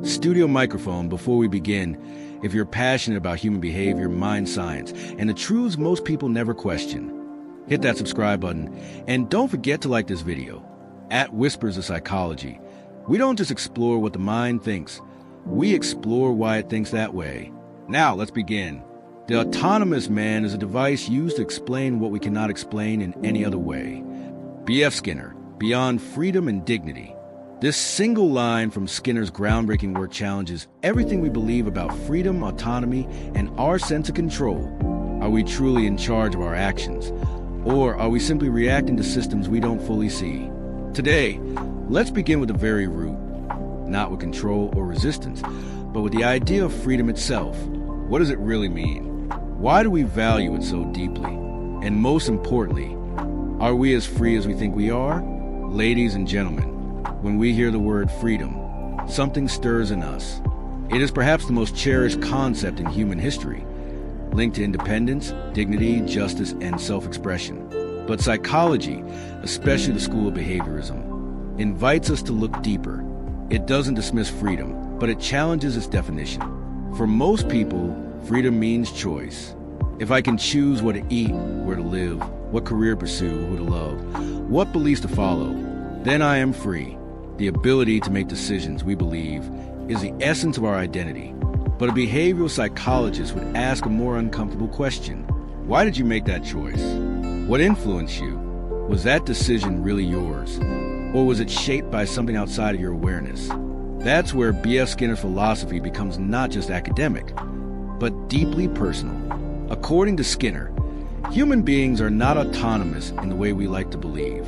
studio microphone before we begin. If you're passionate about human behavior, mind science, and the truths most people never question, hit that subscribe button. And don't forget to like this video. At Whispers of Psychology, we don't just explore what the mind thinks, we explore why it thinks that way. Now, let's begin. The autonomous man is a device used to explain what we cannot explain in any other way. B.F. Skinner, Beyond Freedom and Dignity. This single line from Skinner's groundbreaking work challenges everything we believe about freedom, autonomy, and our sense of control. Are we truly in charge of our actions? Or are we simply reacting to systems we don't fully see? Today, let's begin with the very root. Not with control or resistance, but with the idea of freedom itself. What does it really mean? Why do we value it so deeply? And most importantly, are we as free as we think we are? Ladies and gentlemen, when we hear the word freedom, something stirs in us. It is perhaps the most cherished concept in human history, linked to independence, dignity, justice, and self-expression. But psychology, especially the school of behaviorism, invites us to look deeper. It doesn't dismiss freedom, but it challenges its definition. For most people, freedom means choice. If I can choose what to eat, where to live, what career to pursue, who to love, what beliefs to follow, then I am free. The ability to make decisions, we believe, is the essence of our identity. But a behavioral psychologist would ask a more uncomfortable question. Why did you make that choice? What influenced you? Was that decision really yours? Or was it shaped by something outside of your awareness? That's where B.F. Skinner's philosophy becomes not just academic, but deeply personal. According to Skinner, human beings are not autonomous in the way we like to believe.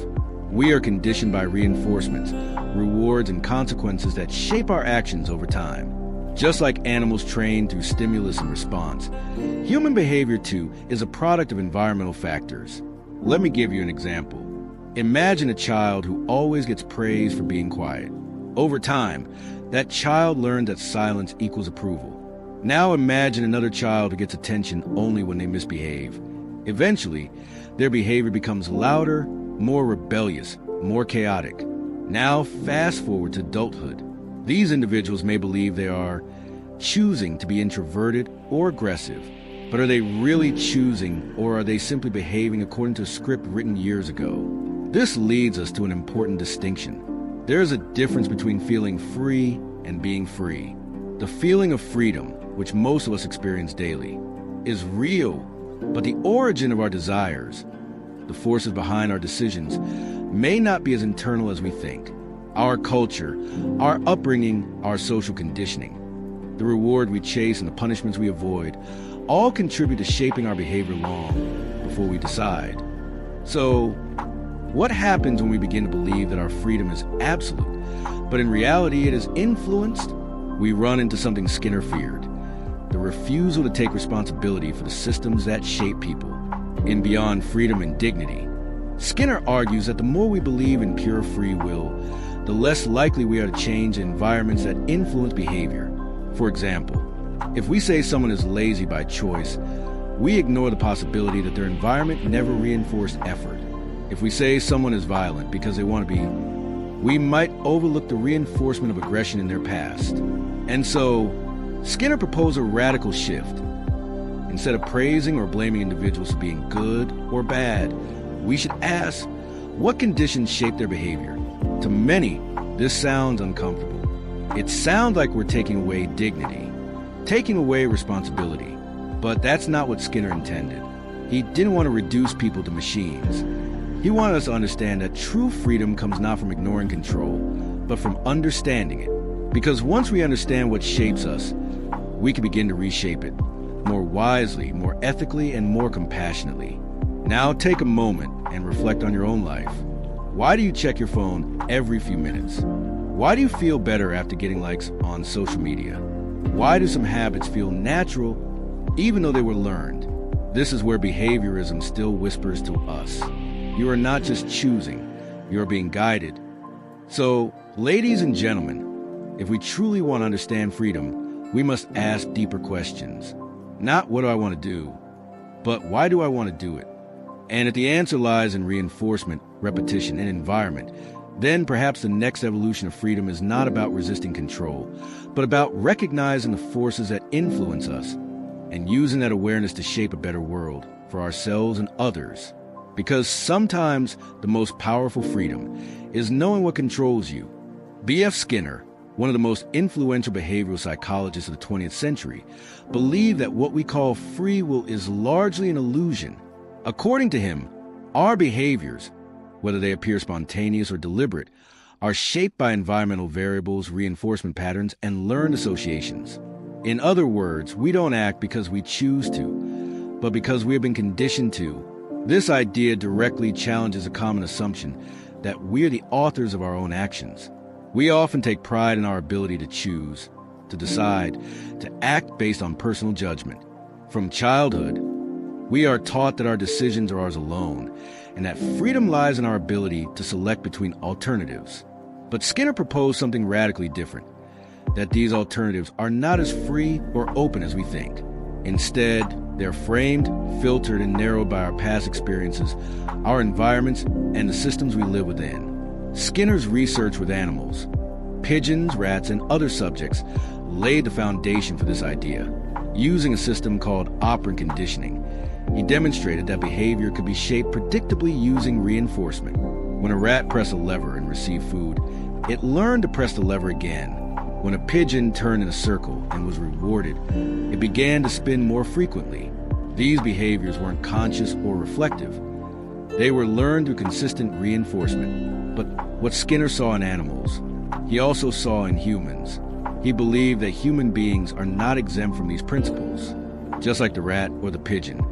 We are conditioned by reinforcements, rewards, and consequences that shape our actions over time. Just like animals trained through stimulus and response, human behavior, too, is a product of environmental factors. Let me give you an example. Imagine a child who always gets praised for being quiet. Over time, that child learned that silence equals approval. Now imagine another child who gets attention only when they misbehave. Eventually, their behavior becomes louder, more rebellious, more chaotic. Now fast forward to adulthood. These individuals may believe they are choosing to be introverted or aggressive, but are they really choosing, or are they simply behaving according to a script written years ago? This leads us to an important distinction. There is a difference between feeling free and being free. The feeling of freedom, which most of us experience daily, is real, but the origin of our desires, the forces behind our decisions, may not be as internal as we think. Our culture, our upbringing, our social conditioning, the reward we chase and the punishments we avoid, all contribute to shaping our behavior long before we decide. So, what happens when we begin to believe that our freedom is absolute, but in reality it is influenced? We run into something Skinner feared: the refusal to take responsibility for the systems that shape people. In Beyond Freedom and Dignity, Skinner argues that the more we believe in pure free will, the less likely we are to change environments that influence behavior. For example, if we say someone is lazy by choice, we ignore the possibility that their environment never reinforced effort. If we say someone is violent because they want to be, we might overlook the reinforcement of aggression in their past. And so, Skinner proposed a radical shift. Instead of praising or blaming individuals for being good or bad, we should ask, what conditions shape their behavior? To many, this sounds uncomfortable. It sounds like we're taking away dignity, taking away responsibility. But that's not what Skinner intended. He didn't want to reduce people to machines. He wanted us to understand that true freedom comes not from ignoring control, but from understanding it. Because once we understand what shapes us, we can begin to reshape it more wisely, more ethically, and more compassionately. Now take a moment and reflect on your own life. Why do you check your phone every few minutes? Why do you feel better after getting likes on social media? Why do some habits feel natural even though they were learned? This is where behaviorism still whispers to us. You are not just choosing, you are being guided. So, ladies and gentlemen, if we truly want to understand freedom, we must ask deeper questions. Not what do I want to do, but why do I want to do it? And if the answer lies in reinforcement, repetition, and environment, then perhaps the next evolution of freedom is not about resisting control, but about recognizing the forces that influence us and using that awareness to shape a better world for ourselves and others. Because sometimes the most powerful freedom is knowing what controls you. B.F. Skinner, one of the most influential behavioral psychologists of the 20th century, believed that what we call free will is largely an illusion. According to him, our behaviors, whether they appear spontaneous or deliberate, are shaped by environmental variables, reinforcement patterns, and learned associations. In other words, we don't act because we choose to, but because we have been conditioned to. This idea directly challenges a common assumption that we're the authors of our own actions. We often take pride in our ability to choose, to decide, to act based on personal judgment. From childhood, we are taught that our decisions are ours alone, and that freedom lies in our ability to select between alternatives. But Skinner proposed something radically different, that these alternatives are not as free or open as we think. Instead, they're framed, filtered, and narrowed by our past experiences, our environments, and the systems we live within. Skinner's research with animals, pigeons, rats, and other subjects laid the foundation for this idea. Using a system called operant conditioning, he demonstrated that behavior could be shaped predictably using reinforcement. When a rat pressed a lever and received food, it learned to press the lever again. When a pigeon turned in a circle and was rewarded, it began to spin more frequently. These behaviors weren't conscious or reflective. They were learned through consistent reinforcement. But what Skinner saw in animals, he also saw in humans. He believed that human beings are not exempt from these principles. Just like the rat or the pigeon,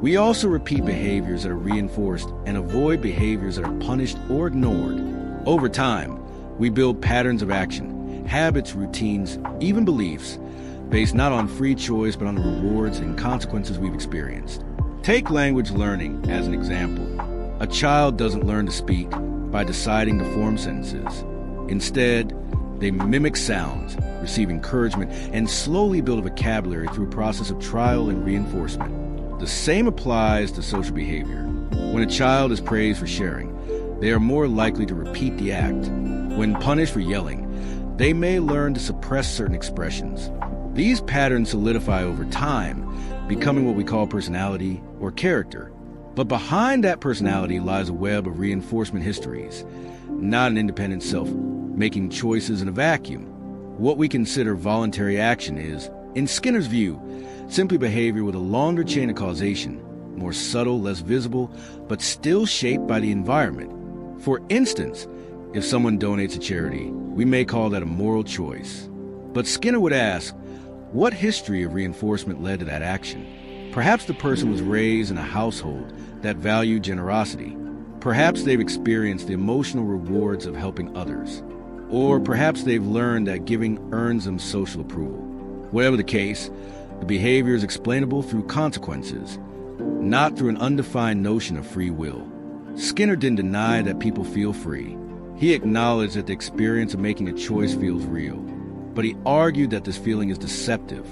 we also repeat behaviors that are reinforced and avoid behaviors that are punished or ignored. Over time, we build patterns of action, habits, routines, even beliefs, based not on free choice but on the rewards and consequences we've experienced. Take language learning as an example. A child doesn't learn to speak by deciding to form sentences. Instead, they mimic sounds, receive encouragement, and slowly build a vocabulary through a process of trial and reinforcement. The same applies to social behavior. When a child is praised for sharing, they are more likely to repeat the act. When punished for yelling, they may learn to suppress certain expressions. These patterns solidify over time, becoming what we call personality or character. But behind that personality lies a web of reinforcement histories, not an independent self making choices in a vacuum. What we consider voluntary action is, in Skinner's view, simply behavior with a longer chain of causation, more subtle, less visible, but still shaped by the environment. For instance, if someone donates to charity, we may call that a moral choice. But Skinner would ask, what history of reinforcement led to that action? Perhaps the person was raised in a household that valued generosity. Perhaps they've experienced the emotional rewards of helping others. Or perhaps they've learned that giving earns them social approval. Whatever the case, the behavior is explainable through consequences, not through an undefined notion of free will. Skinner didn't deny that people feel free. He acknowledged that the experience of making a choice feels real, but he argued that this feeling is deceptive.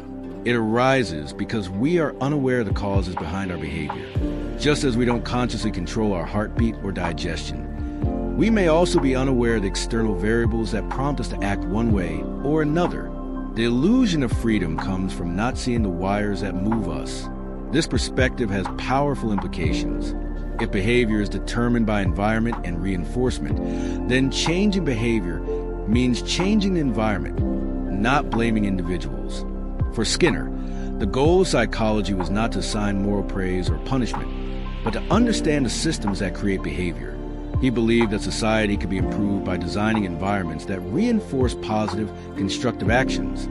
It arises because we are unaware of the causes behind our behavior, just as we don't consciously control our heartbeat or digestion. We may also be unaware of the external variables that prompt us to act one way or another. The illusion of freedom comes from not seeing the wires that move us. This perspective has powerful implications. If behavior is determined by environment and reinforcement, then changing behavior means changing the environment, not blaming individuals. For Skinner, the goal of psychology was not to assign moral praise or punishment, but to understand the systems that create behavior. He believed that society could be improved by designing environments that reinforce positive, constructive actions.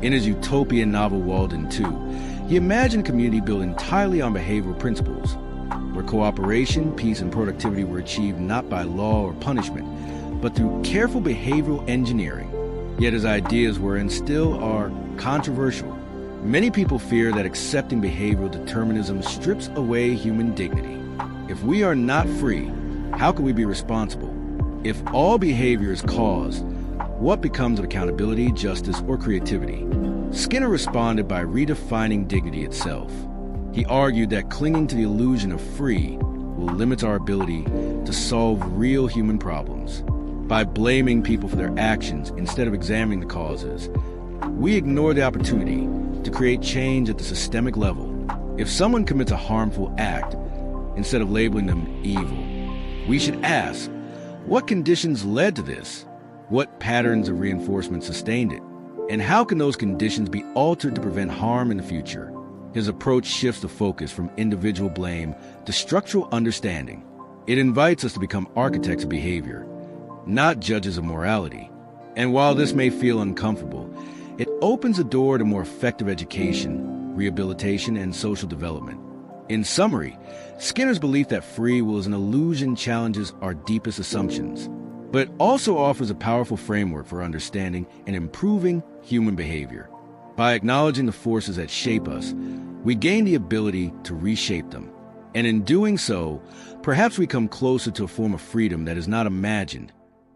In his utopian novel Walden 2, he imagined a community built entirely on behavioral principles, where cooperation, peace, and productivity were achieved not by law or punishment, but through careful behavioral engineering. Yet his ideas were and still are controversial. Many people fear that accepting behavioral determinism strips away human dignity. If we are not free, how can we be responsible? If all behavior is caused, what becomes of accountability, justice, or creativity? Skinner responded by redefining dignity itself. He argued that clinging to the illusion of free will limit our ability to solve real human problems. By blaming people for their actions instead of examining the causes, we ignore the opportunity to create change at the systemic level. If someone commits a harmful act, instead of labeling them evil, we should ask, what conditions led to this? What patterns of reinforcement sustained it? And how can those conditions be altered to prevent harm in the future? His approach shifts the focus from individual blame to structural understanding. It invites us to become architects of behavior, not judges of morality. And while this may feel uncomfortable, it opens the door to more effective education, rehabilitation, and social development. In summary, Skinner's belief that free will is an illusion challenges our deepest assumptions, but it also offers a powerful framework for understanding and improving human behavior. By acknowledging the forces that shape us, we gain the ability to reshape them. And in doing so, perhaps we come closer to a form of freedom that is not imagined,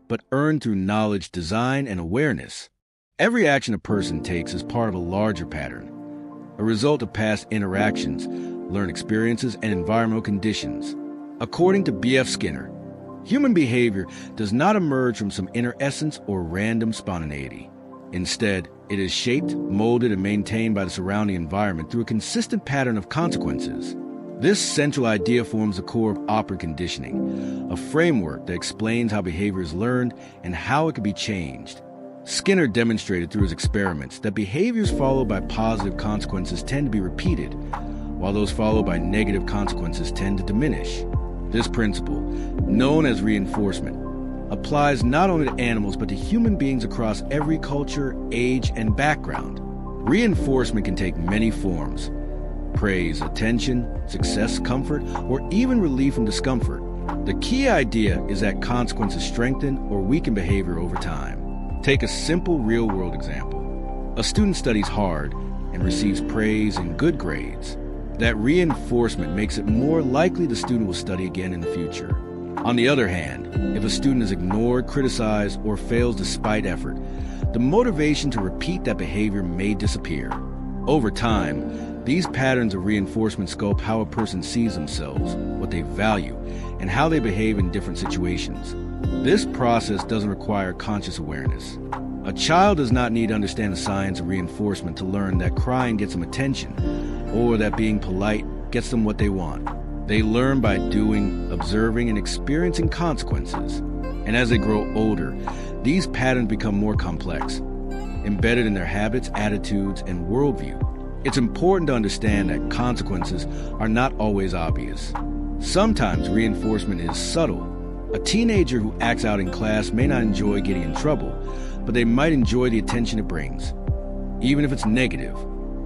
but earned through knowledge, design, and awareness. Every action a person takes is part of a larger pattern, a result of past interactions, learned experiences, and environmental conditions. According to B.F. Skinner, human behavior does not emerge from some inner essence or random spontaneity. Instead, it is shaped, molded, and maintained by the surrounding environment through a consistent pattern of consequences. This central idea forms the core of operant conditioning, a framework that explains how behavior is learned and how it can be changed. Skinner demonstrated through his experiments that behaviors followed by positive consequences tend to be repeated, while those followed by negative consequences tend to diminish. This principle, known as reinforcement, applies not only to animals but to human beings across every culture, age, and background. Reinforcement can take many forms: praise, attention, success, comfort, or even relief from discomfort. The key idea is that consequences strengthen or weaken behavior over time. Take a simple real-world example. A student studies hard and receives praise and good grades. That reinforcement makes it more likely the student will study again in the future. On the other hand, if a student is ignored, criticized, or fails despite effort, the motivation to repeat that behavior may disappear. Over time, these patterns of reinforcement sculpt how a person sees themselves, what they value, and how they behave in different situations. This process doesn't require conscious awareness. A child does not need to understand the science of reinforcement to learn that crying gets them attention, or that being polite gets them what they want. They learn by doing, observing, and experiencing consequences. And as they grow older, these patterns become more complex, embedded in their habits, attitudes, and worldview. It's important to understand that consequences are not always obvious. Sometimes reinforcement is subtle. A teenager who acts out in class may not enjoy getting in trouble, but they might enjoy the attention it brings, even if it's negative.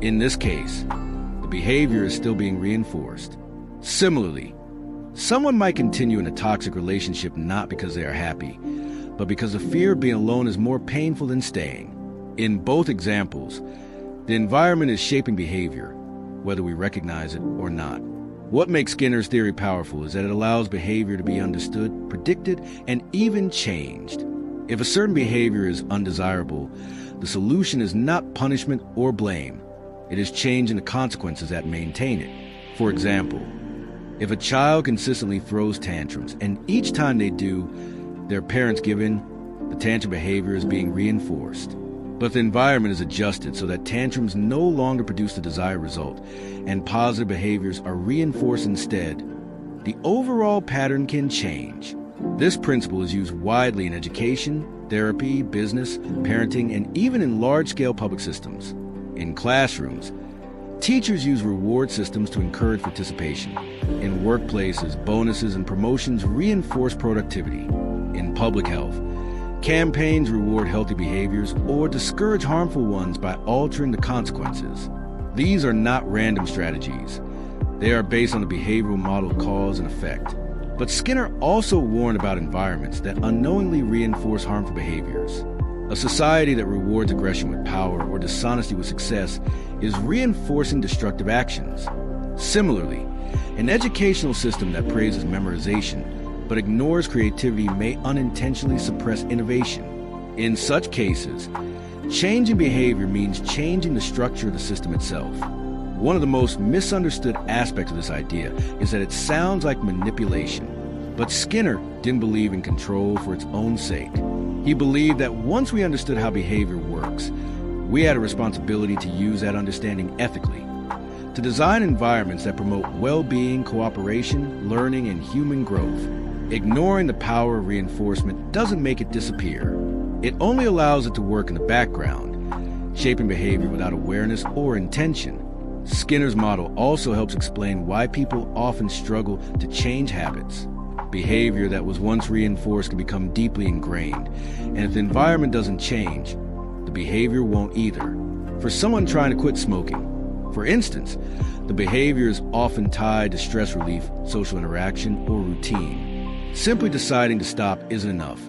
In this case, the behavior is still being reinforced. Similarly, someone might continue in a toxic relationship not because they are happy, but because the fear of being alone is more painful than staying. In both examples, the environment is shaping behavior, whether we recognize it or not. What makes Skinner's theory powerful is that it allows behavior to be understood, predicted, and even changed. If a certain behavior is undesirable, the solution is not punishment or blame. It is changing the consequences that maintain it. For example, if a child consistently throws tantrums, and each time they do, their parents give in, the tantrum behavior is being reinforced. But if the environment is adjusted so that tantrums no longer produce the desired result, and positive behaviors are reinforced instead, the overall pattern can change. This principle is used widely in education, therapy, business, parenting, and even in large-scale public systems. In classrooms, teachers use reward systems to encourage participation. In workplaces, bonuses and promotions reinforce productivity. In public health, campaigns reward healthy behaviors or discourage harmful ones by altering the consequences. These are not random strategies. They are based on the behavioral model of cause and effect. But Skinner also warned about environments that unknowingly reinforce harmful behaviors. A society that rewards aggression with power or dishonesty with success is reinforcing destructive actions. Similarly, an educational system that praises memorization but ignores creativity may unintentionally suppress innovation. In such cases, changing behavior means changing the structure of the system itself. One of the most misunderstood aspects of this idea is that it sounds like manipulation. But Skinner didn't believe in control for its own sake. He believed that once we understood how behavior works, we had a responsibility to use that understanding ethically, to design environments that promote well-being, cooperation, learning, and human growth. Ignoring the power of reinforcement doesn't make it disappear. It only allows it to work in the background, shaping behavior without awareness or intention. Skinner's model also helps explain why people often struggle to change habits. Behavior that was once reinforced can become deeply ingrained, and if the environment doesn't change, the behavior won't either. For someone trying to quit smoking, for instance, the behavior is often tied to stress relief, social interaction, or routine. Simply deciding to stop isn't enough.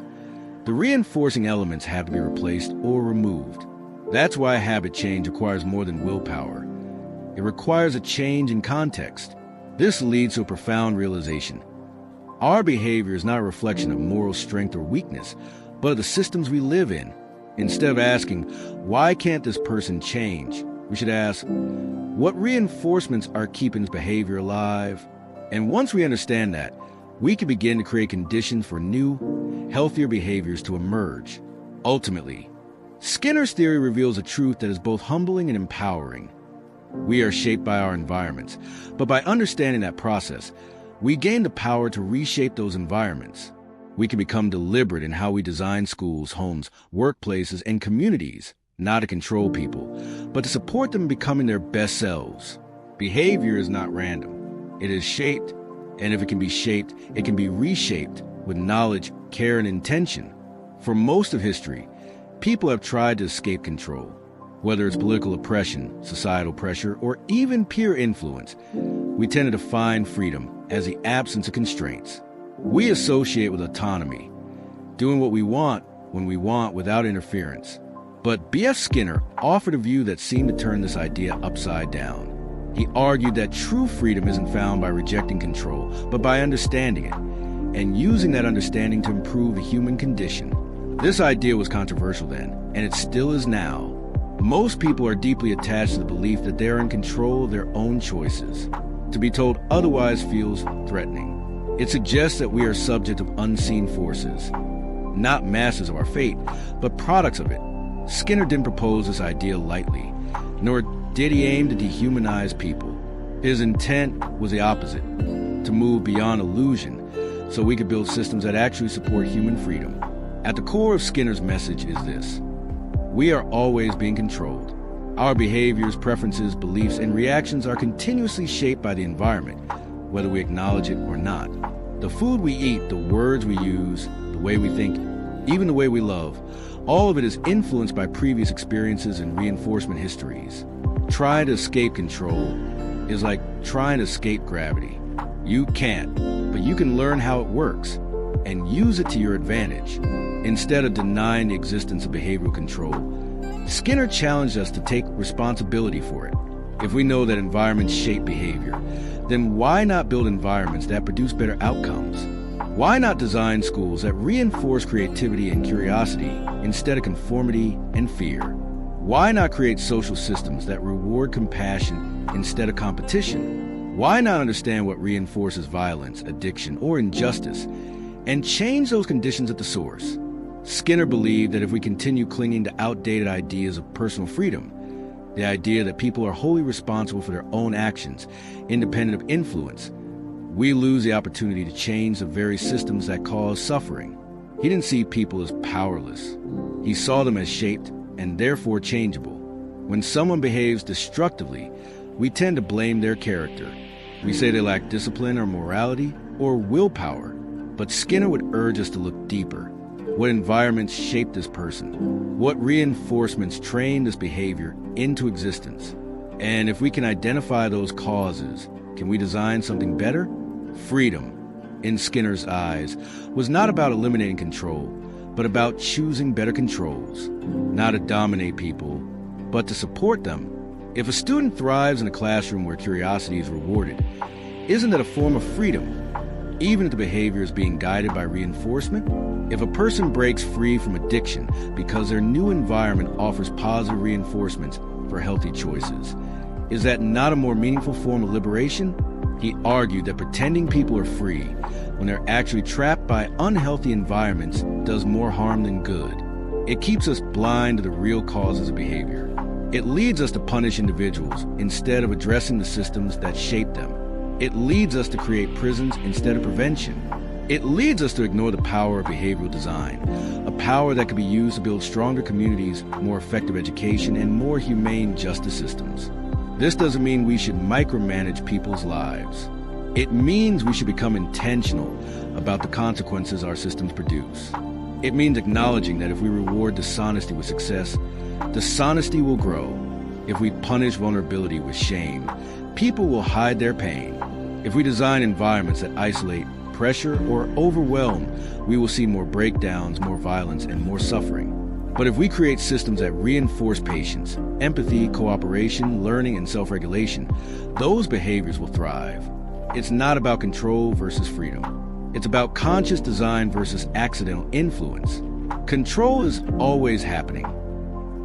The reinforcing elements have to be replaced or removed. That's why habit change requires more than willpower. It requires a change in context. This leads to a profound realization. Our behavior is not a reflection of moral strength or weakness, but of the systems we live in. Instead of asking, why can't this person change? We should ask, what reinforcements are keeping this behavior alive? And once we understand that, we can begin to create conditions for new, healthier behaviors to emerge. Ultimately, Skinner's theory reveals a truth that is both humbling and empowering. We are shaped by our environments, but by understanding that process, we gain the power to reshape those environments. We can become deliberate in how we design schools, homes, workplaces, and communities, not to control people, but to support them in becoming their best selves. Behavior is not random. It is shaped, and if it can be shaped, it can be reshaped with knowledge, care, and intention. For most of history, people have tried to escape control. Whether it's political oppression, societal pressure, or even peer influence, we tend to define freedom as the absence of constraints. We associate with autonomy, doing what we want when we want without interference. But B.F. Skinner offered a view that seemed to turn this idea upside down. He argued that true freedom isn't found by rejecting control, but by understanding it, and using that understanding to improve the human condition. This idea was controversial then, and it still is now. Most people are deeply attached to the belief that they are in control of their own choices. To be told otherwise feels threatening. It suggests that we are subject of unseen forces, not masters of our fate, but products of it. Skinner didn't propose this idea lightly, nor did he aim to dehumanize people. His intent was the opposite, to move beyond illusion so we could build systems that actually support human freedom. At the core of Skinner's message is this: we are always being controlled. Our behaviors, preferences, beliefs, and reactions are continuously shaped by the environment, whether we acknowledge it or not. The food we eat, the words we use, the way we think, even the way we love, all of it is influenced by previous experiences and reinforcement histories. Trying to escape control is like trying to escape gravity. You can't, but you can learn how it works and use it to your advantage. Instead of denying the existence of behavioral control, Skinner challenged us to take responsibility for it. If we know that environments shape behavior, then why not build environments that produce better outcomes? Why not design schools that reinforce creativity and curiosity instead of conformity and fear? Why not create social systems that reward compassion instead of competition? Why not understand what reinforces violence, addiction, or injustice, and change those conditions at the source? Skinner believed that if we continue clinging to outdated ideas of personal freedom, the idea that people are wholly responsible for their own actions, independent of influence, we lose the opportunity to change the very systems that cause suffering. He didn't see people as powerless. He saw them as shaped and therefore changeable. When someone behaves destructively, we tend to blame their character. We say they lack discipline or morality or willpower. But Skinner would urge us to look deeper. What environments shaped this person? What reinforcements trained this behavior into existence? And if we can identify those causes, can we design something better? Freedom, in Skinner's eyes, was not about eliminating control, but about choosing better controls, not to dominate people, but to support them. If a student thrives in a classroom where curiosity is rewarded, isn't that a form of freedom? Even if the behavior is being guided by reinforcement? If a person breaks free from addiction because their new environment offers positive reinforcements for healthy choices, is that not a more meaningful form of liberation? He argued that pretending people are free when they're actually trapped by unhealthy environments does more harm than good. It keeps us blind to the real causes of behavior. It leads us to punish individuals instead of addressing the systems that shape them. It leads us to create prisons instead of prevention. It leads us to ignore the power of behavioral design, a power that can be used to build stronger communities, more effective education, and more humane justice systems. This doesn't mean we should micromanage people's lives. It means we should become intentional about the consequences our systems produce. It means acknowledging that if we reward dishonesty with success, dishonesty will grow. If we punish vulnerability with shame, people will hide their pain. If we design environments that isolate, pressure, or overwhelm, we will see more breakdowns, more violence, and more suffering. But if we create systems that reinforce patience, empathy, cooperation, learning, and self-regulation, those behaviors will thrive. It's not about control versus freedom. It's about conscious design versus accidental influence. Control is always happening.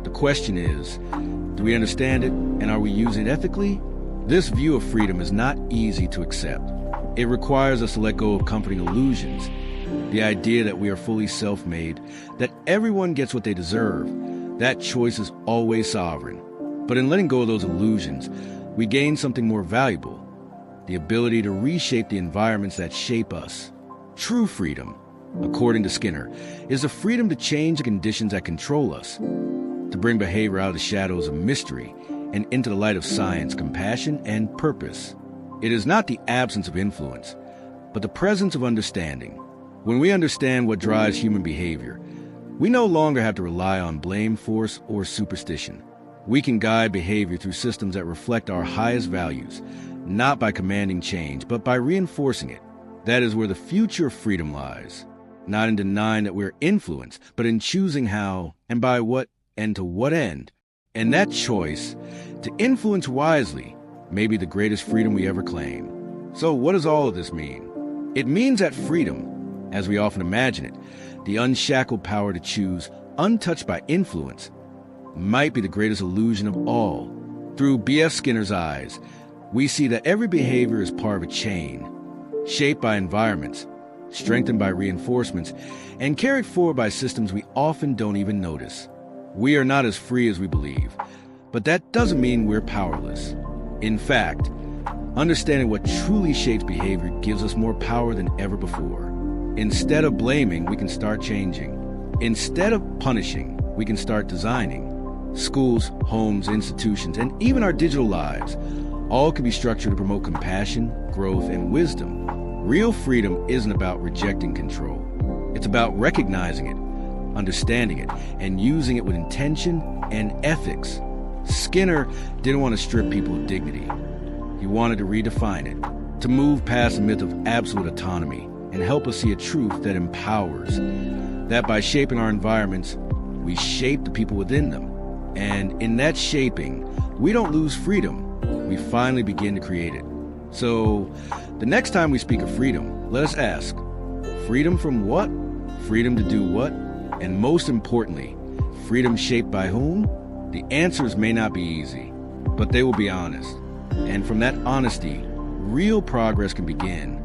The question is, do we understand it, and are we using it ethically? This view of freedom is not easy to accept. It requires us to let go of comforting illusions. The idea that we are fully self-made, that everyone gets what they deserve, that choice is always sovereign. But in letting go of those illusions, we gain something more valuable, the ability to reshape the environments that shape us. True freedom, according to Skinner, is the freedom to change the conditions that control us, to bring behavior out of the shadows of mystery and into the light of science, compassion, and purpose. It is not the absence of influence, but the presence of understanding. When we understand what drives human behavior, we no longer have to rely on blame, force, or superstition. We can guide behavior through systems that reflect our highest values, not by commanding change, but by reinforcing it. That is where the future of freedom lies, not in denying that we're influenced, but in choosing how, and by what, and to what end. And that choice, to influence wisely, may be the greatest freedom we ever claim. So what does all of this mean? It means that freedom, as we often imagine it, the unshackled power to choose, untouched by influence, might be the greatest illusion of all. Through B.F. Skinner's eyes, we see that every behavior is part of a chain, shaped by environments, strengthened by reinforcements, and carried forward by systems we often don't even notice. We are not as free as we believe, but that doesn't mean we're powerless. In fact, understanding what truly shapes behavior gives us more power than ever before. Instead of blaming, we can start changing. Instead of punishing, we can start designing. Schools, homes, institutions, and even our digital lives all can be structured to promote compassion, growth, and wisdom. Real freedom isn't about rejecting control. It's about recognizing it, understanding it, and using it with intention and ethics. Skinner didn't want to strip people of dignity. He wanted to redefine it, to move past the myth of absolute autonomy and help us see a truth that empowers, that by shaping our environments, we shape the people within them. And in that shaping, we don't lose freedom. We finally begin to create it. So, the next time we speak of freedom, let us ask, freedom from what? Freedom to do what? And most importantly, freedom shaped by whom? The answers may not be easy, but they will be honest. And from that honesty, real progress can begin.